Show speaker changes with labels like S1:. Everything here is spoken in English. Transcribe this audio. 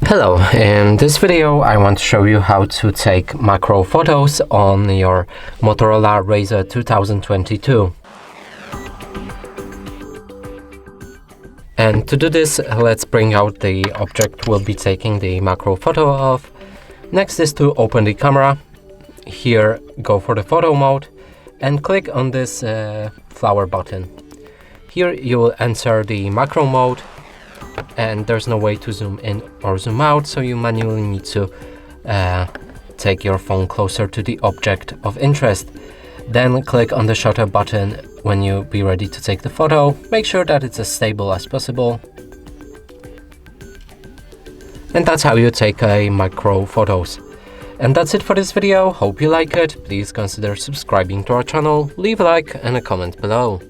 S1: Hello, in this video I want to show you how to take macro photos on your Motorola Razr 2022. And to do this, let's bring out the object we'll be taking the macro photo of. Next is to open the camera. Here, go for the photo mode and click on this flower button. Here you will enter the macro mode, and there's no way to zoom in or zoom out, so you manually need to take your phone closer to the object of interest. Then click on the shutter button when you be ready to take the photo. Make sure that it's as stable as possible. And that's how you take macro photos. And that's it for this video. Hope you like it. Please consider subscribing to our channel, leave a like and a comment below.